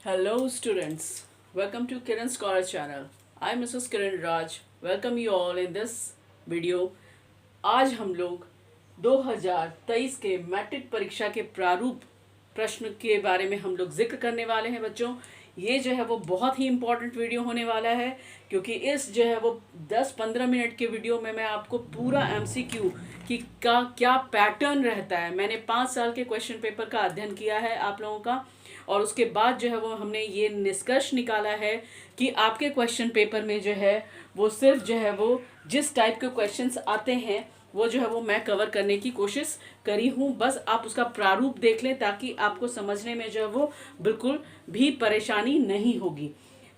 Hello students, welcome to Kiran Scholar channel. I am Mrs. Kiran Raj. Welcome you all in this video. आज हम लोग 2023 के matric परीक्षा के प्रारूप प्रश्न के बारे में हम लोग जिक्र करने वाले हैं बच्चों। ये जो है वो बहुत ही इम्पोर्टेंट वीडियो होने वाला है, क्योंकि इस जो है वो 10-15 मिनट के वीडियो में मैं आपको पूरा एमसीक्यू की का क्या पैटर्न रहता है, मैंने 5 साल के क्वेश्चन पेपर का अध्ययन किया है आप लोगों का, और उसके बाद जो है वो हमने ये निष्कर्ष निकाला है कि आपके क्वेश्चन पेपर में जो है वो सिर्फ जो है वो जिस टाइप के क्वेश्चंस आते हैं वो जो है वो मैं कवर करने की कोशिश करी हूँ। बस आप उसका प्रारूप देख लें ताकि आपको समझने में जो है वो बिल्कुल भी परेशानी नहीं होगी।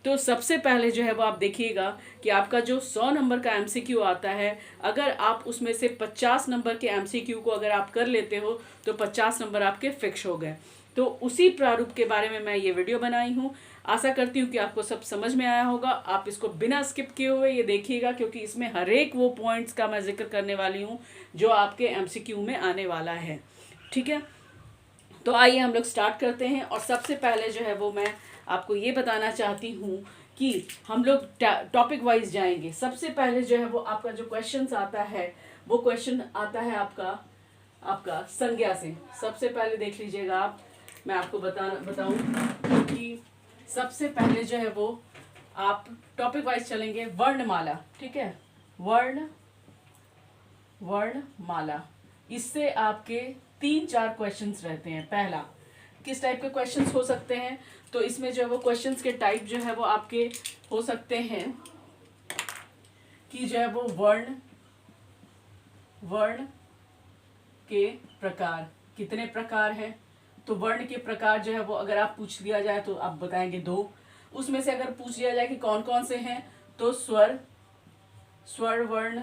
तो सबसे पहले जो है वो आप देखिएगा कि आपका जो 100 नंबर का एमसीक्यू आता है, अगर आप उसमें से 50 नंबर के एमसीक्यू को अगर आप कर लेते हो तो 50 नंबर आपके फिक्स हो गए। तो उसी प्रारूप के बारे में मैं ये वीडियो बनाई हूँ। आशा करती हूँ कि आपको सब समझ में आया होगा। आप इसको बिना स्किप किए हुए ये देखिएगा, क्योंकि इसमें हर एक वो पॉइंट्स का मैं जिक्र करने वाली हूँ जो आपके एमसीक्यू में आने वाला है। ठीक है, तो आइए हम लोग स्टार्ट करते हैं। और सबसे पहले जो है वो मैं आपको ये बताना चाहती हूँ कि हम लोग टॉपिक वाइज जाएंगे। सबसे पहले जो है वो आपका जो क्वेश्चन आता है वो क्वेश्चन आता है आपका संज्ञा से। सबसे पहले देख लीजिएगा आप, मैं आपको बताऊं कि सबसे पहले जो है वो आप टॉपिक वाइज चलेंगे वर्णमाला। ठीक है, वर्णमाला, इससे आपके 3-4 क्वेश्चंस रहते हैं। पहला, किस टाइप के क्वेश्चंस हो सकते हैं, तो इसमें जो है वो क्वेश्चंस के टाइप जो है वो आपके हो सकते हैं कि जो है वो वर्ण के प्रकार, कितने प्रकार हैं। तो वर्ण के प्रकार जो है वो अगर आप पूछ लिया जाए तो आप बताएंगे 2। उसमें से अगर पूछ लिया जाए कि कौन कौन से हैं, तो स्वर वर्ण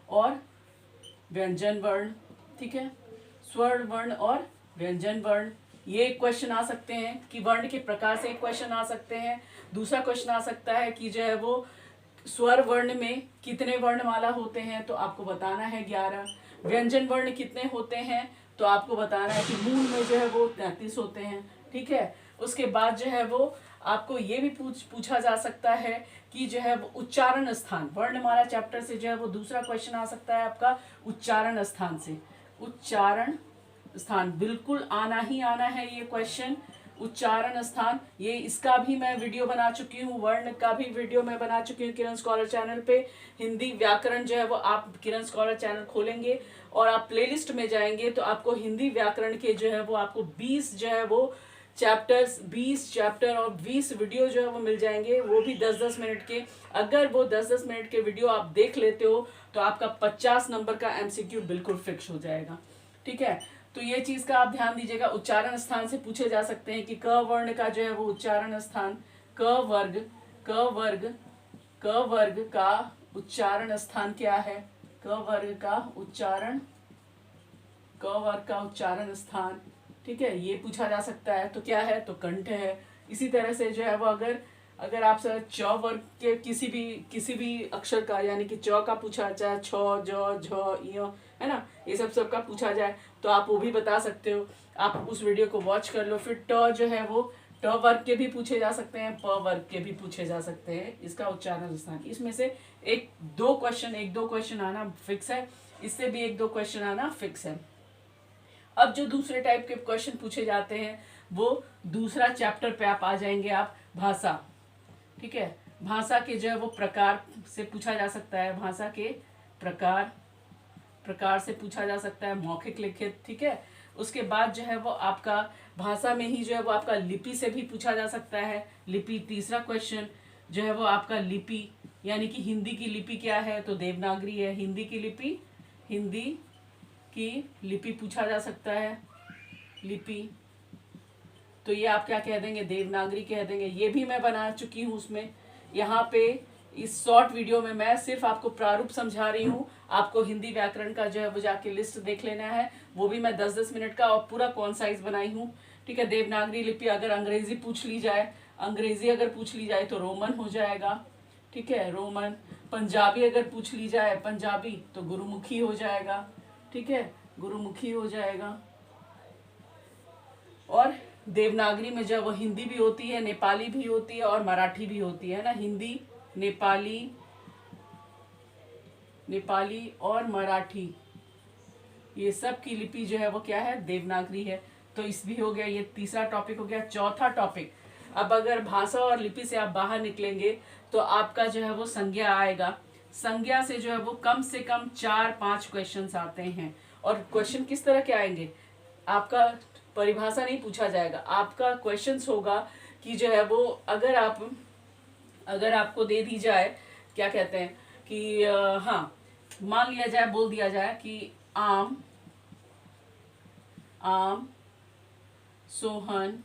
और व्यंजन वर्ण। ठीक है, स्वर वर्ण और व्यंजन वर्ण, ये एक क्वेश्चन आ सकते हैं कि वर्ण के प्रकार से एक क्वेश्चन आ सकते हैं। दूसरा क्वेश्चन आ सकता है कि जो है वो स्वर वर्ण में कितने वर्णमाला होते हैं, तो आपको बताना है 11। व्यंजन वर्ण कितने होते हैं, तो आपको बताना है कि मूल में जो है वो 33 होते हैं। ठीक है, उसके बाद जो है वो आपको ये भी पूछा जा सकता है कि जो है वो उच्चारण स्थान, वर्णमाला चैप्टर से जो है वो दूसरा क्वेश्चन आ सकता है आपका उच्चारण स्थान से। उच्चारण स्थान बिल्कुल आना ही आना है ये क्वेश्चन, उच्चारण स्थान। ये इसका भी मैं वीडियो बना चुकी हूँ, वर्ण का भी वीडियो मैं बना चुकी हूँ किरण स्कॉलर चैनल पे। हिंदी व्याकरण जो है वो आप किरण स्कॉलर चैनल खोलेंगे और आप प्लेलिस्ट में जाएंगे तो आपको हिंदी व्याकरण के जो है वो आपको 20 जो है वो चैप्टर्स, 20 चैप्टर और 20 वीडियो जो है वो मिल जाएंगे, वो भी 10-10 मिनट के। अगर वो 10-10 मिनट के वीडियो आप देख लेते हो तो आपका 50 नंबर का एमसीक्यू बिल्कुल फिक्स हो जाएगा। ठीक है, तो ये चीज का आप ध्यान दीजिएगा। उच्चारण स्थान से पूछे जा सकते हैं कि क वर्ण का जो है वो उच्चारण स्थान, क वर्ग का उच्चारण स्थान क्या है, क वर्ग का उच्चारण स्थान। ठीक है, ये पूछा जा सकता है, तो क्या है, तो कंठ है। इसी तरह से जो है वो अगर आप च वर्ग के किसी भी अक्षर का, यानी कि च का पूछा जाए, छ ज झ य, है ना, ये सब का पूछा जाए तो आप वो भी बता सकते हो। आप उस वीडियो को वॉच कर लो। फिर ट जो है वो ट वर्ग के भी पूछे जा सकते हैं, प वर्ग के भी पूछे जा सकते हैं, इसका उच्चारण स्थान। इसमें से एक दो क्वेश्चन आना फिक्स है, इससे भी 1-2 क्वेश्चन आना फिक्स है। अब जो दूसरे टाइप के क्वेश्चन पूछे जाते हैं वो दूसरा चैप्टर पे आप आ जाएंगे, आप भाषा। ठीक है, भाषा के जो है वो प्रकार से पूछा जा सकता है, भाषा के प्रकार से पूछा जा सकता है, मौखिक लिखित। ठीक है, उसके बाद जो है वो आपका भाषा में ही जो है वो आपका लिपि से भी पूछा जा सकता है। लिपि, तीसरा क्वेश्चन जो है वो आपका लिपि, यानी कि हिंदी की लिपि क्या है, तो देवनागरी है। हिंदी की लिपि पूछा जा सकता है, लिपि, तो ये आप क्या कह देंगे, देवनागरी कह देंगे। ये भी मैं बना चुकी हूँ उसमें। यहाँ पे इस शॉर्ट वीडियो में मैं सिर्फ आपको प्रारूप समझा रही हूँ, आपको हिंदी व्याकरण का जो है वो जाके लिस्ट देख लेना है, वो भी मैं 10-10 मिनट का और पूरा कॉन्साइज बनाई हूँ। ठीक है, देवनागरी लिपि, अगर अंग्रेजी पूछ ली जाए तो रोमन हो जाएगा। ठीक है, रोमन। पंजाबी अगर पूछ ली जाए, पंजाबी, तो गुरुमुखी हो जाएगा। ठीक है, गुरुमुखी हो जाएगा। और देवनागरी में जो है वो हिंदी भी होती है, नेपाली भी होती है और मराठी भी होती है ना। हिंदी, नेपाली और मराठी, ये सब की लिपि जो है वो क्या है, देवनागरी है। तो इस भी हो गया, ये तीसरा टॉपिक हो गया। चौथा टॉपिक, अब अगर भाषा और लिपि से आप बाहर निकलेंगे तो आपका जो है वो संज्ञा आएगा। संज्ञा से जो है वो कम से कम 4-5 क्वेश्चंस आते हैं। और क्वेश्चन किस तरह के आएंगे, आपका परिभाषा नहीं पूछा जाएगा, आपका क्वेश्चंस होगा कि जो है वो अगर आपको दे दी जाए, क्या कहते हैं कि हाँ, मान लिया जाए, बोल दिया जाए कि आम सोहन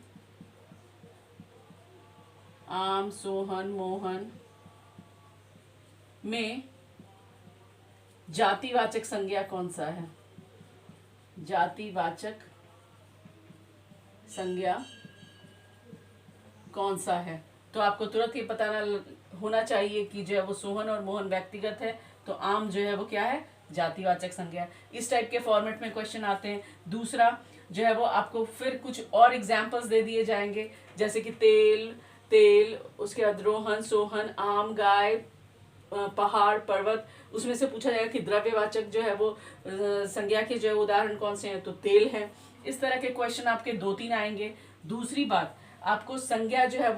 मोहन में जातिवाचक संज्ञा कौन सा है, जातिवाचक संज्ञा कौन सा है। तो आपको तुरंत ये पता होना चाहिए कि जो है वो सोहन और मोहन व्यक्तिगत है, तो आम जो है वो क्या है, जातिवाचक संज्ञा। इस टाइप के फॉर्मेट में क्वेश्चन आते हैं। दूसरा जो है वो आपको फिर कुछ और एग्जाम्पल्स दे दिए जाएंगे, जैसे कि तेल, उसके बाद रोहन, सोहन, आम, गाय, पहाड़, पर्वत। उसमें से पूछा जाएगा कि द्रव्यवाचक जो है वो संज्ञा के जो है उदाहरण कौन से हैं, तो तेल है। इस तरह के क्वेश्चन आपके 2-3 आएंगे। दूसरी बात, आपको संज्ञा जो है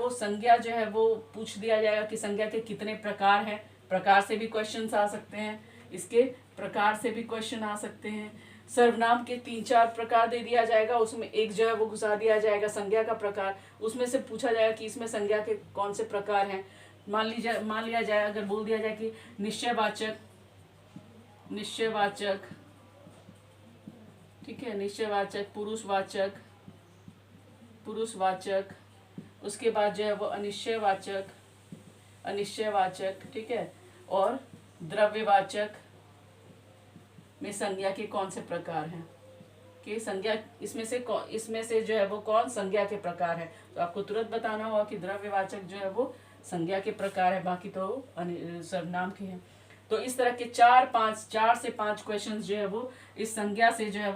वो पूछ दिया जाएगा कि संज्ञा के कितने प्रकार हैं। प्रकार से भी क्वेश्चन आ सकते हैं, इसके प्रकार से भी क्वेश्चन आ सकते हैं। सर्वनाम के 3-4 प्रकार दे दिया जाएगा, उसमें एक जो है वो घुसा दिया जाएगा संज्ञा का प्रकार। उसमें से पूछा जाएगा कि इसमें संज्ञा के कौन से प्रकार हैं। मान लिया जाए, अगर बोल दिया जाए कि निश्चयवाचक, ठीक है, निश्चयवाचक, पुरुषवाचक, उसके बाद जो है वो अनिश्चयवाचक, ठीक है, और द्रव्यवाचक में संज्ञा के कौन से प्रकार हैं, कि संज्ञा इसमें से जो है वो कौन संज्ञा के प्रकार है। तो आपको तुरंत बताना होगा कि द्रव्यवाचक जो है वो संज्ञा के प्रकार है, बाकी तो सर्वनाम के हैं। तो इस तरह के 4 से 5 क्वेश्चंस जो है वो इस संज्ञा से जो है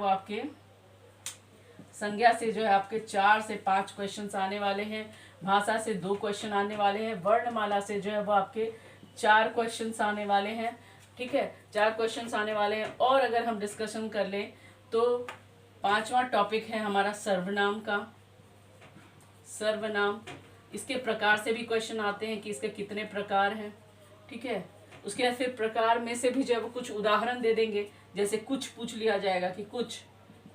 आपके 4 से 5 क्वेश्चंस आने वाले हैं। भाषा से 2 क्वेश्चन आने वाले हैं। वर्णमाला से जो है वो आपके 4 क्वेश्चंस आने वाले हैं, ठीक है, 4 क्वेश्चंस आने वाले हैं। और अगर हम डिस्कशन कर लें तो 5वां टॉपिक है हमारा सर्वनाम का। सर्वनाम, इसके प्रकार से भी क्वेश्चन आते हैं कि इसके कितने प्रकार हैं, ठीक है। उसके बाद फिर प्रकार में से भी जो है वो कुछ उदाहरण दे देंगे, जैसे कुछ पूछ लिया जाएगा कि कुछ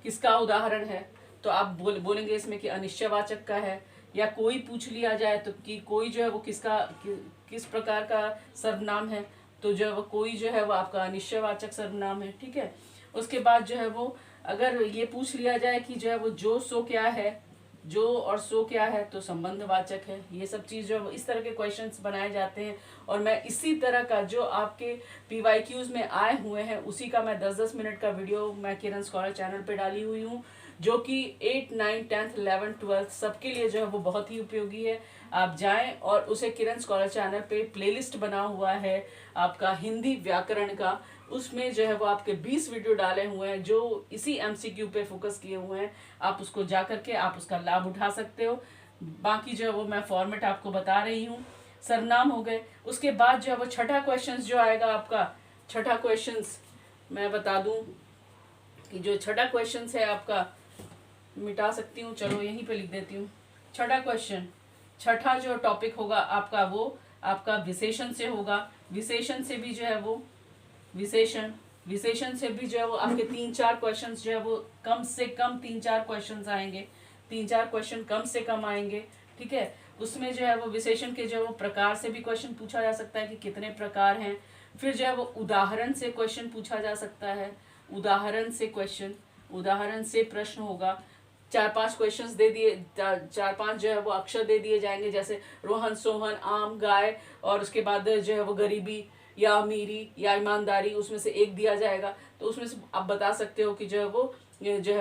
किसका उदाहरण है, तो आप बोलेंगे इसमें कि अनिश्चयवाचक का है। या कोई पूछ लिया जाए तो कि कोई जो है वो किस प्रकार का सर्वनाम है, तो जो है वो कोई जो है वो आपका अनिश्चयवाचक सर्वनाम है, ठीक है। उसके बाद जो है वो अगर ये पूछ लिया जाए कि जो है वो जो सो क्या है, जो और सो क्या है, तो संबंधवाचक है। ये सब चीज़ जो इस तरह के क्वेश्चंस बनाए जाते हैं। और मैं इसी तरह का जो आपके PYQs में आए हुए हैं उसी का मैं 10-10 मिनट का वीडियो मैं किरण स्कॉलर चैनल पे डाली हुई हूँ, जो कि 8, 9, 10, 11, 12 सबके लिए जो है वो बहुत ही उपयोगी है। आप जाएं और उसे किरण स्कॉलर चैनल पे प्लेलिस्ट बना हुआ है आपका हिंदी व्याकरण का, उसमें जो है वो आपके 20 वीडियो डाले हुए हैं जो इसी MCQ पे फोकस किए हुए हैं। आप उसको जा करके आप उसका लाभ उठा सकते हो। बाकी जो है वो मैं फॉर्मेट आपको बता रही हूँ। सर्वनाम हो गए। उसके बाद जो है वो छठा क्वेश्चन जो आएगा आपका, छठा क्वेश्चन मैं बता दूं कि जो छठा क्वेश्चन है आपका, मिटा सकती हूँ, चलो यहीं पे लिख देती हूँ। छठा जो टॉपिक होगा आपका वो आपका विशेषण से होगा। विशेषण से भी जो है वो विशेषण से भी जो है वो आपके 3-4 क्वेश्चन जो है वो कम से कम 3-4 क्वेश्चन आएंगे, 3-4 क्वेश्चन कम से कम आएंगे, ठीक है। उसमें जो है वो विशेषण के जो है वो प्रकार से भी क्वेश्चन पूछा जा सकता है कि कितने प्रकार हैं। फिर जो है वो उदाहरण से क्वेश्चन पूछा जा सकता है, उदाहरण से प्रश्न होगा। 4-5 क्वेश्चंस दे दिए, 4-5 जो है वो अक्षर दे दिए जाएंगे, जैसे रोहन, सोहन, आम, गाय, और उसके बाद जो है वो गरीबी या अमीरी या ईमानदारी, उसमें से एक दिया जाएगा। तो उसमें से आप बता सकते हो कि जो है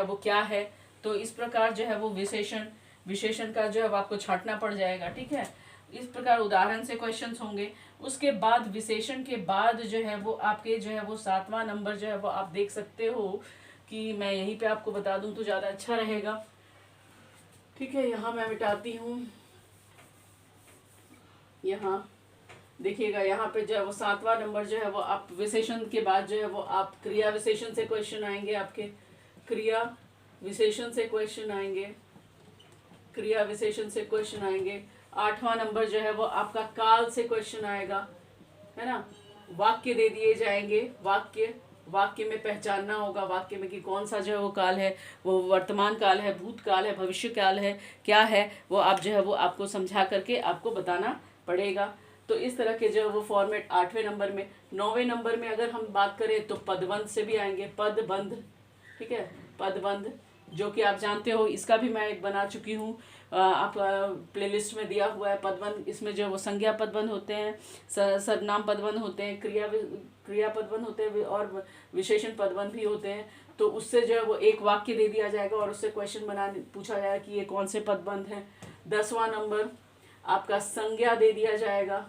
वो क्या है। तो इस प्रकार जो है वो विशेषण का जो है वो आपको छांटना पड़ जाएगा, ठीक है। इस प्रकार उदाहरण से क्वेश्चंस होंगे। उसके बाद विशेषण के बाद जो है वो आपके जो है वो 7वां नंबर जो है वो आप देख सकते हो कि मैं यहीं पे आपको बता दूं तो ज़्यादा अच्छा रहेगा। ठीक है, यहाँ मैं मिटाती हूँ। यहाँ देखिएगा, यहाँ पे जो है वो 7वां नंबर जो है वो आप विशेषण के बाद जो है वो आप क्रिया विशेषण से क्वेश्चन आएंगे, आपके क्रिया विशेषण से क्वेश्चन आएंगे, क्रिया विशेषण से क्वेश्चन आएंगे। 8वां नंबर जो है वो आपका काल से क्वेश्चन आएगा, है ना। वाक्य दे दिए जाएंगे, वाक्य में पहचानना होगा, वाक्य में कि कौन सा जो है वो काल है, वो वर्तमान काल है, भूतकाल है, भविष्य काल है, क्या है वो आप जो है वो आपको समझा करके आपको बताना पड़ेगा। तो इस तरह के जो है वो फॉर्मेट 8वें नंबर में। 9वें नंबर में अगर हम बात करें तो पदबंध से भी आएंगे, पदबंध, ठीक है, पदबंध, जो कि आप जानते हो, इसका भी मैं एक बना चुकी हूँ, आप प्लेलिस्ट में दिया हुआ है पदबंध। इसमें जो है वो संज्ञा पदबंध होते हैं, सर्वनाम पदबंध होते हैं, क्रिया पदबंध होते हैं और विशेषण पदबंध भी होते हैं। तो उससे जो है वो एक वाक्य दे दिया जाएगा और उससे क्वेश्चन पूछा जाएगा कि ये कौन से पदबंध हैं। 10वां नंबर आपका संज्ञा दे दिया जाएगा,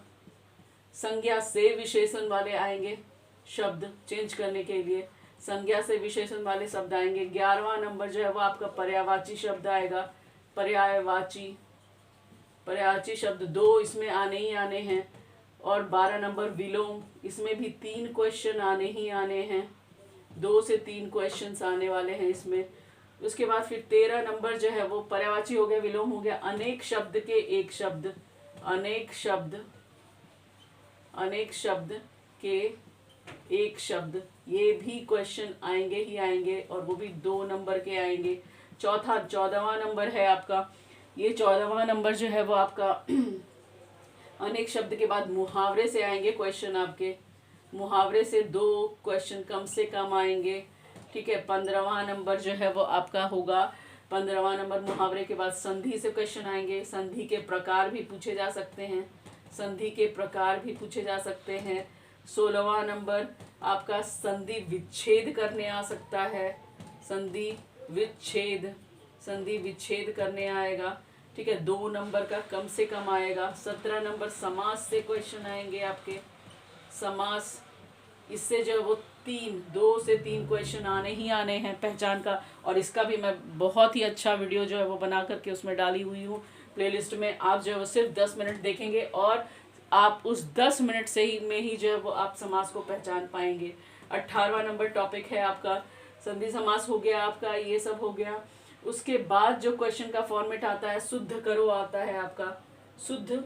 संज्ञा से विशेषण वाले आएंगे, शब्द चेंज करने के लिए संज्ञा से विशेषण वाले शब्द आएंगे। 11वां नंबर जो है वो आपका पर्यायवाची शब्द आएगा, पर्यायवाची शब्द 2 इसमें आने ही आने हैं। और 12 नंबर विलोम, इसमें भी 3 क्वेश्चन आने ही आने हैं, 2 से 3 क्वेश्चंस आने वाले हैं इसमें। उसके बाद फिर 13 नंबर जो है वो पर्यायवाची हो गया, विलोम हो गया, अनेक शब्द के एक शब्द, अनेक शब्द के एक शब्द, ये भी क्वेश्चन आएंगे ही आएंगे और वो भी 2 नंबर के आएंगे। 14वां नंबर है आपका, ये 14वां नंबर जो है वो आपका अनेक शब्द के बाद मुहावरे से आएंगे क्वेश्चन आपके, मुहावरे से 2 क्वेश्चन कम से कम आएंगे, ठीक है। 15वां नंबर जो है वो आपका होगा, 15वां नंबर मुहावरे के बाद संधि से क्वेश्चन आएंगे, संधि के प्रकार भी पूछे जा सकते हैं, संधि के प्रकार भी पूछे जा सकते हैं। 16वां नंबर आपका संधि विच्छेद करने आ सकता है, संधि विच्छेद करने आएगा, ठीक है, 2 नंबर का कम से कम आएगा। 17 नंबर समास से क्वेश्चन आएंगे आपके, समास, इससे जो है वो 2 से 3 क्वेश्चन आने ही आने हैं पहचान का। और इसका भी मैं बहुत ही अच्छा वीडियो जो है वो बना करके उसमें डाली हुई हूँ प्लेलिस्ट में। आप जो है वो सिर्फ 10 मिनट देखेंगे और आप उस 10 मिनट से ही में ही जो है वो आप समास को पहचान पाएंगे। 18वां नंबर टॉपिक है आपका संधि समास हो गया आपका, ये सब हो गया। उसके बाद जो क्वेश्चन का फॉर्मेट आता है शुद्ध करो आता है आपका, शुद्ध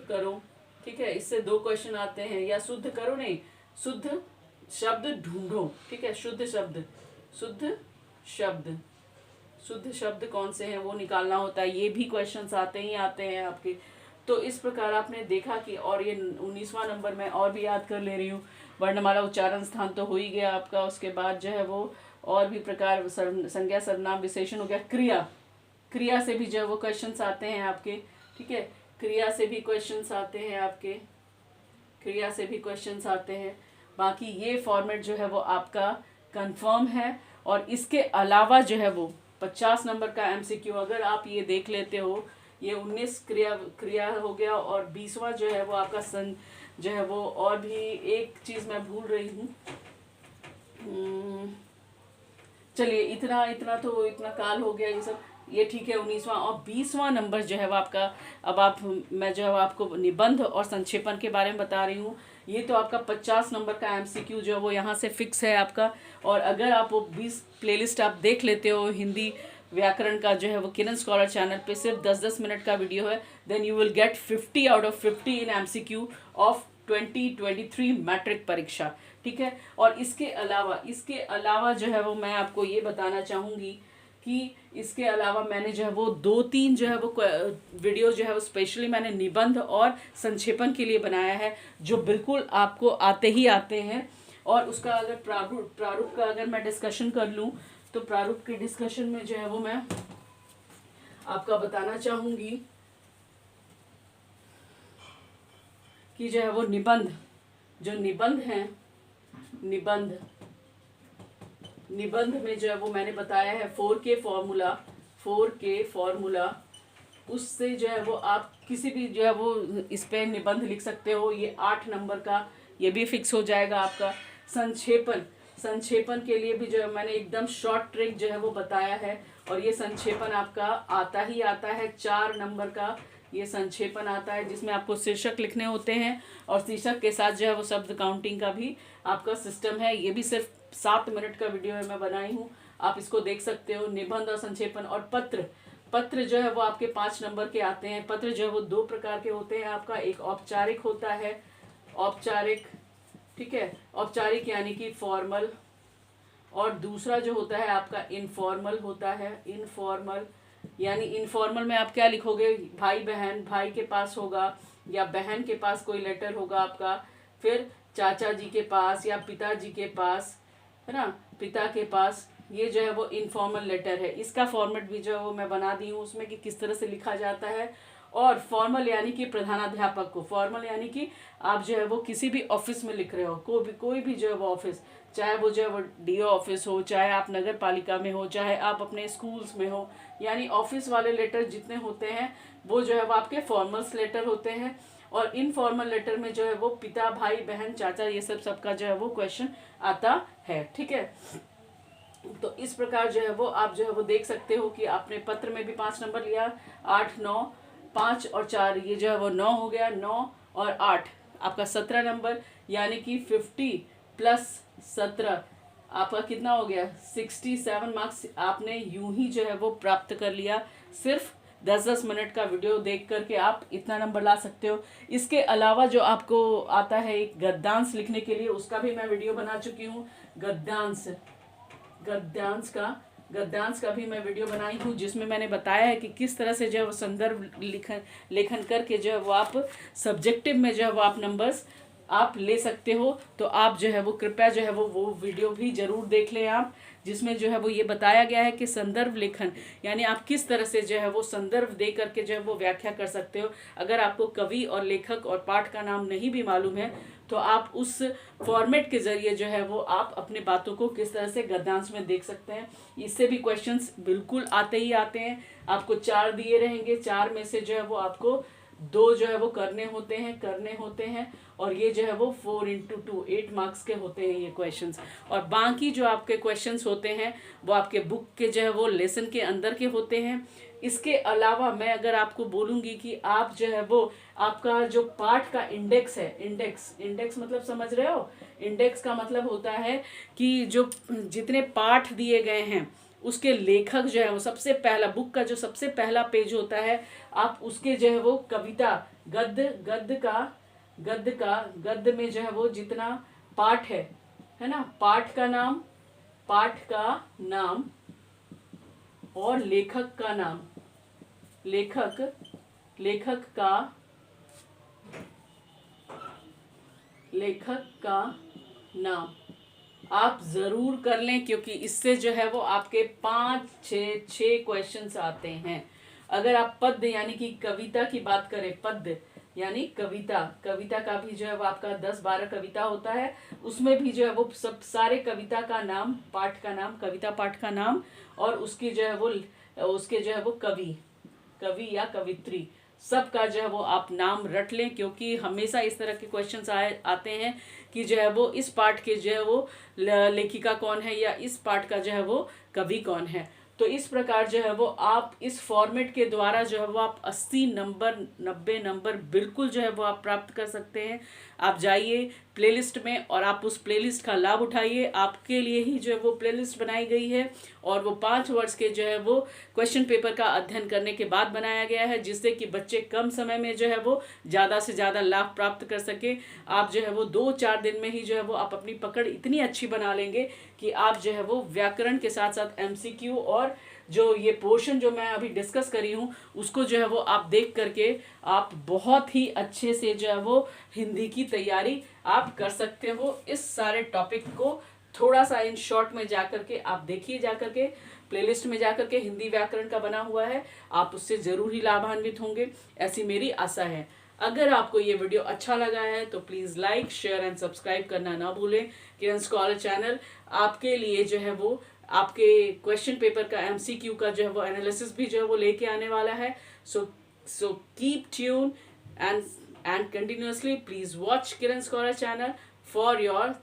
करो, ठीक है। इससे 2 क्वेश्चन आते हैं, या शुद्ध करो नहीं, शुद्ध शब्द ढूंढो, ठीक है, शुद्ध शब्द कौन से हैं वो निकालना होता है, ये भी क्वेश्चंस आते ही आते हैं आपके। तो इस प्रकार आपने देखा कि, और ये 19वां नंबर मैं और भी याद कर ले रही हूँ, वर्णमाला उच्चारण स्थान तो हो ही गया आपका। उसके बाद जो है वो और भी प्रकार, संज्ञा सर्वनाम विशेषण हो गया, क्रिया से भी जो है वो क्वेश्चंस आते हैं आपके, ठीक है, क्रिया से भी क्वेश्चंस आते हैं। बाकी ये फॉर्मेट जो है वो आपका कंफर्म है। और इसके अलावा जो है वो 50 नंबर का एमसीक्यू अगर आप ये देख लेते हो, ये 19 क्रिया हो गया, और 20वां जो है वो आपका जो है वो, और भी एक चीज़ मैं भूल रही हूँ, चलिए इतना काल हो गया, ये सब ये ठीक है। 19वां और 20वां नंबर जो है वो आपका, मैं जो है आपको निबंध और संक्षेपण के बारे में बता रही हूँ। ये तो आपका 50 नंबर का एमसीक्यू जो है वो यहाँ से फिक्स है आपका। और अगर आप वो 20 प्लेलिस्ट आप देख लेते हो हिंदी व्याकरण का, जो है वो किरण स्कॉलर चैनल पे सिर्फ 10-10 मिनट का वीडियो है, then you will get 50 out of 50 in MCQ of 2023 matric परीक्षा, ठीक है। और इसके अलावा जो है वो मैं आपको ये बताना चाहूँगी कि इसके अलावा मैंने जो है वो 2-3 जो है वो वीडियो जो है वो स्पेशली मैंने निबंध और संक्षेपण के लिए बनाया है, जो बिल्कुल आपको आते ही आते हैं। और उसका अगर प्रारूप का अगर मैं डिस्कशन कर लूँ, तो प्रारूप के डिस्कशन में जो है वो मैं आपका बताना चाहूँगी कि जो है वो निबंध हैं, निबंध में जो है वो मैंने बताया है 4K फॉर्मूला, उससे जो है वो आप किसी भी जो है वो इस पे निबंध लिख सकते हो। ये 8 नंबर का ये भी फिक्स हो जाएगा आपका। संक्षेपण के लिए भी जो है मैंने एकदम शॉर्ट ट्रिक जो है वो बताया है। और ये संक्षेपण आपका आता ही आता है, 4 नंबर का ये संक्षेपण आता है, जिसमें आपको शीर्षक लिखने होते हैं और शीर्षक के साथ जो है वो शब्द काउंटिंग का भी आपका सिस्टम है। ये भी सिर्फ 7 मिनट का वीडियो है, मैं बनाई हूँ, आप इसको देख सकते हो। निबंध और संक्षेपण और पत्र, पत्र जो है वो आपके 5 नंबर के आते हैं। पत्र जो है वो 2 प्रकार के होते हैं आपका, एक औपचारिक होता है, औपचारिक, ठीक है, औपचारिक यानी कि फॉर्मल, और दूसरा जो होता है आपका इनफॉर्मल होता है। इनफॉर्मल यानी इनफॉर्मल में आप क्या लिखोगे, भाई बहन, भाई के पास होगा या बहन के पास कोई लेटर होगा आपका, फिर चाचा जी के पास या पिताजी के पास, है ना, पिता के पास, ये जो है वो इनफॉर्मल लेटर है। इसका फॉर्मेट भी जो है वो मैं बना दी हूँ उसमें कि किस तरह से लिखा जाता है। और फॉर्मल यानी कि प्रधानाध्यापक को, फॉर्मल यानी कि आप जो है वो किसी भी ऑफिस में लिख रहे हो, कोई भी जो है वो ऑफिस, चाहे वो जो है वो डीओ ऑफिस हो, चाहे आप नगर पालिका में हो, चाहे आप अपने स्कूल्स में हो, यानी ऑफिस वाले लेटर जितने होते हैं वो जो है वो आपके फॉर्मल्स लेटर होते हैं। और इनफॉर्मल लेटर में जो है वो पिता, भाई, बहन, चाचा, ये सब सबका जो है वो क्वेश्चन आता है, ठीक है। तो इस प्रकार जो है वो आप जो है वो देख सकते हो कि आपने पत्र में भी 5 नंबर लिया, 8, 9, 5 और 4, ये जो है वो 9 हो गया, 9 और 8 आपका 17 नंबर, यानी कि 50 प्लस 17 आपका कितना हो गया, 67 मार्क्स आपने यूं ही जो है वो प्राप्त कर लिया। सिर्फ 10-10 मिनट का वीडियो देख करके आप इतना नंबर ला सकते हो। इसके अलावा जो आपको आता है एक गद्यांश लिखने के लिए, उसका भी मैं वीडियो बना चुकी हूँ। गद्यांश का भी मैं वीडियो बनाई हूँ, जिसमें मैंने बताया है कि किस तरह से जो है वो संदर्भ लेखन करके जो है वो आप सब्जेक्टिव में जो है वो आप नंबर्स आप ले सकते हो। तो आप जो है वो कृपया जो है वो वीडियो भी जरूर देख लें आप, जिसमें जो है वो ये बताया गया है कि संदर्भ लेखन यानी आप किस तरह से जो है वो संदर्भ दे करके जो है वो व्याख्या कर सकते हो। अगर आपको कवि और लेखक और पाठ का नाम नहीं भी मालूम है तो आप उस फॉर्मेट के जरिए जो है वो आप अपने बातों को किस तरह से गद्यांश में देख सकते हैं। इससे भी क्वेश्चंस बिल्कुल आते ही आते हैं। आपको 4 दिए रहेंगे, 4 में से जो है वो आपको 2 जो है वो करने होते हैं और ये जो है वो 4 × 2 8 मार्क्स के होते हैं ये क्वेश्चंस। और बाकी जो आपके क्वेश्चंस होते हैं वो आपके बुक के जो है वो लेसन के अंदर के होते हैं। इसके अलावा मैं अगर आपको बोलूँगी कि आप जो है वो आपका जो पाठ का इंडेक्स है, इंडेक्स मतलब समझ रहे हो, इंडेक्स का मतलब होता है कि जो जितने पाठ दिए गए हैं उसके लेखक जो है वो सबसे पहला, बुक का जो सबसे पहला पेज होता है, आप उसके जो है वो कविता, गद्य में जो है वो जितना पाठ है ना, पाठ का नाम और लेखक का नाम, लेखक का नाम आप जरूर कर लें, क्योंकि इससे जो है वो आपके 5-6 क्वेश्चंस आते हैं। अगर आप पद्य यानी कि कविता की बात करें, पद्य यानी कविता का भी जो है वो आपका 10-12 कविता होता है, उसमें भी जो है वो सब सारे कविता का नाम, पाठ का नाम, कविता पाठ का नाम और उसकी जो है वो उसके जो है वो कवि या कवित्री सबका जो है वो आप नाम रट लें, क्योंकि हमेशा इस तरह के क्वेश्चंस आते हैं कि जो है वो इस पाठ के जो है वो लेखिका कौन है या इस पाठ का जो है वो कवि कौन है। तो इस प्रकार जो है वो आप इस फॉर्मेट के द्वारा जो है वो आप 80 नंबर 90 नंबर बिल्कुल जो है वो आप प्राप्त कर सकते हैं। आप जाइए प्लेलिस्ट में और आप उस प्लेलिस्ट का लाभ उठाइए। आपके लिए ही जो है वो प्लेलिस्ट बनाई गई है और वो 5 वर्ष के जो है वो क्वेश्चन पेपर का अध्ययन करने के बाद बनाया गया है, जिससे कि बच्चे कम समय में जो है वो ज़्यादा से ज़्यादा लाभ प्राप्त कर सके। आप जो है वो 2-4 दिन में ही जो है वो आप अपनी पकड़ इतनी अच्छी बना लेंगे कि आप जो है वो व्याकरण के साथ साथ MCQ और जो ये पोर्शन जो मैं अभी डिस्कस करी हूँ उसको जो है वो आप देख करके आप बहुत ही अच्छे से जो है वो हिंदी की तैयारी आप कर सकते हो। इस सारे टॉपिक को थोड़ा सा इन शॉर्ट में जाकर के आप देखिए, जाकर के प्लेलिस्ट में जाकर के हिंदी व्याकरण का बना हुआ है, आप उससे जरूर ही लाभान्वित होंगे, ऐसी मेरी आशा है। अगर आपको ये वीडियो अच्छा लगा है तो please like, share and subscribe करना ना भूलें। किरण स्कॉलर चैनल आपके लिए जो है वो आपके क्वेश्चन पेपर का MCQ का जो है वो एनालिसिस भी जो है वो लेके आने वाला है। So keep tune and continuously please watch Kiran Scholar channel for your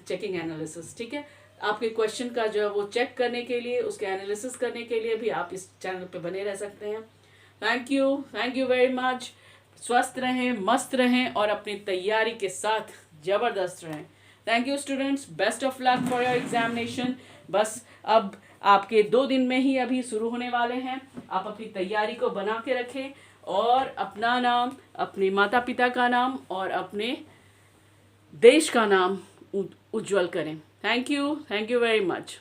checking analysis, ठीक है। आपके क्वेश्चन का जो है वो चेक करने के लिए, उसके एनालिसिस करने के लिए भी आप इस चैनल पे बने रह सकते हैं। Thank you very much. स्वस्थ रहें, मस्त रहें और अपनी तैयारी के साथ ज़बरदस्त रहें। Thank you students, best of luck for your examination. बस अब आपके 2 दिन में ही अभी शुरू होने वाले हैं। आप अपनी तैयारी को बना के रखें और अपना नाम, अपने माता पिता का नाम और अपने देश का नाम उज्जवल करें। Thank you very much.